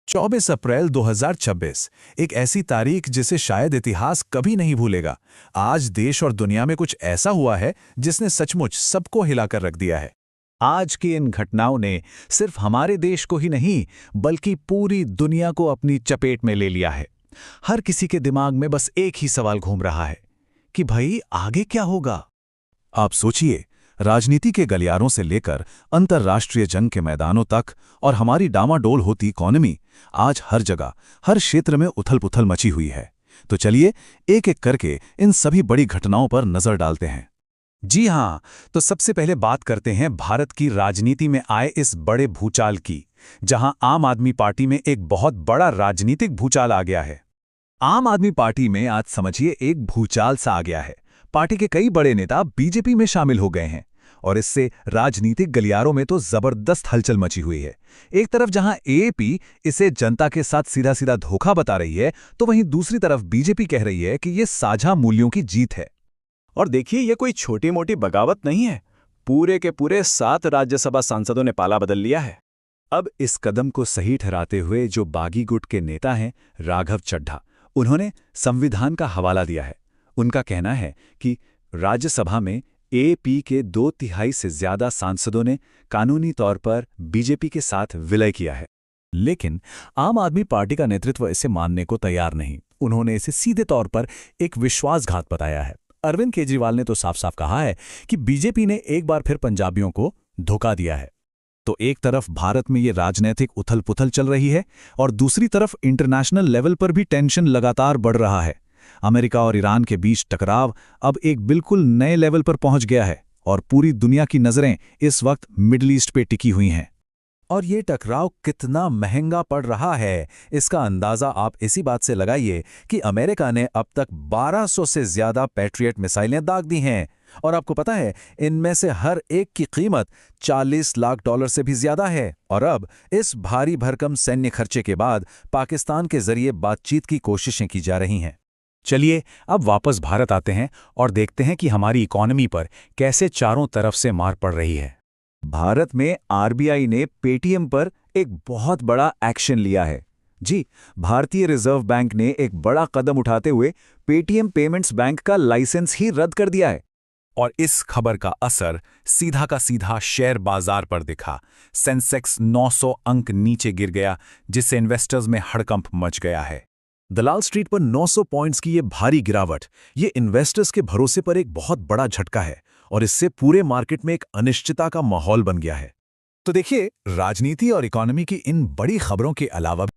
24 अप्रैल 2026 एक ऐसी तारीख जिसे शायद इतिहास कभी नहीं भूलेगा। आज देश और दुनिया में कुछ ऐसा हुआ है जिसने सचमुच सबको हिलाकर रख दिया है। आज की इन घटनाओं ने सिर्फ हमारे देश को ही नहीं बल्कि पूरी दुनिया को अपनी चपेट में ले लिया है। हर किसी के दिमाग में बस एक ही सवाल घूम रहा है कि भाई आगे क्या होगा। आप सोचिए, राजनीति के गलियारों से लेकर अंतर्राष्ट्रीय जंग के मैदानों तक और हमारी डामाडोल होती इकॉनमी, आज हर जगह हर क्षेत्र में उथल-पुथल मची हुई है। तो चलिए एक एक करके इन सभी बड़ी घटनाओं पर नजर डालते हैं। जी हां, तो सबसे पहले बात करते हैं भारत की राजनीति में आए इस बड़े भूचाल की, जहां आम आदमी पार्टी में एक बहुत बड़ा राजनीतिक भूचाल आ गया है। आम आदमी पार्टी में आज समझिए एक भूचाल सा आ गया है। पार्टी के कई बड़े नेता बीजेपी में शामिल हो गए हैं और इससे राजनीतिक गलियारों में तो जबरदस्त हलचल मची हुई है। एक तरफ जहां एएपी इसे जनता के साथ सीधा सीधा धोखा बता रही है, तो वहीं दूसरी तरफ बीजेपी कह रही है कि ये साझा मूल्यों की जीत है। और देखिए, ये कोई छोटी मोटी बगावत नहीं है। पूरे के पूरे 7 राज्यसभा सांसदों ने पाला बदल लिया है। अब इस कदम को सही ठहराते हुए जो बागी गुट के नेता हैं राघव चड्ढा, उन्होंने संविधान का हवाला दिया है। उनका कहना है कि राज्यसभा में एपी के 2/3 से ज्यादा सांसदों ने कानूनी तौर पर बीजेपी के साथ विलय किया है। लेकिन आम आदमी पार्टी का नेतृत्व इसे मानने को तैयार नहीं। उन्होंने इसे सीधे तौर पर एक विश्वासघात बताया है। अरविंद केजरीवाल ने तो साफ साफ कहा है कि बीजेपी ने एक बार फिर पंजाबियों को धोखा दिया है। तो एक तरफ भारत में ये राजनीतिक उथल-पुथल चल रही है और दूसरी तरफ इंटरनेशनल लेवल पर भी टेंशन लगातार बढ़ रहा है। अमेरिका और ईरान के बीच टकराव अब एक बिल्कुल नए लेवल पर पहुंच गया है और पूरी दुनिया की नजरें इस वक्त मिडिल ईस्ट पे टिकी हुई हैं। और ये टकराव कितना महंगा पड़ रहा है, इसका अंदाजा आप इसी बात से लगाइए कि अमेरिका ने अब तक 1200 से ज्यादा पैट्रियट मिसाइलें दाग दी हैं। और आपको पता है, इनमें से हर एक की कीमत $40 लाख से भी ज्यादा है। और अब इस भारी भरकम सैन्य खर्चे के बाद पाकिस्तान के जरिए बातचीत की कोशिशें की जा रही हैं। चलिए अब वापस भारत आते हैं और देखते हैं कि हमारी इकॉनमी पर कैसे चारों तरफ से मार पड़ रही है। भारत में आरबीआई ने पेटीएम पर एक बहुत बड़ा एक्शन लिया है। जी, भारतीय रिजर्व बैंक ने एक बड़ा कदम उठाते हुए पेटीएम पेमेंट्स बैंक का लाइसेंस ही रद्द कर दिया है। और इस खबर का असर सीधा का सीधा शेयर बाजार पर दिखा। सेंसेक्स 900 अंक नीचे गिर गया, जिससे इन्वेस्टर्स में हड़कंप मच गया है। दलाल स्ट्रीट पर 900 पॉइंट्स की ये भारी गिरावट, ये इन्वेस्टर्स के भरोसे पर एक बहुत बड़ा झटका है और इससे पूरे मार्केट में एक अनिश्चितता का माहौल बन गया है। तो देखिए, राजनीति और इकोनॉमी की इन बड़ी खबरों के अलावा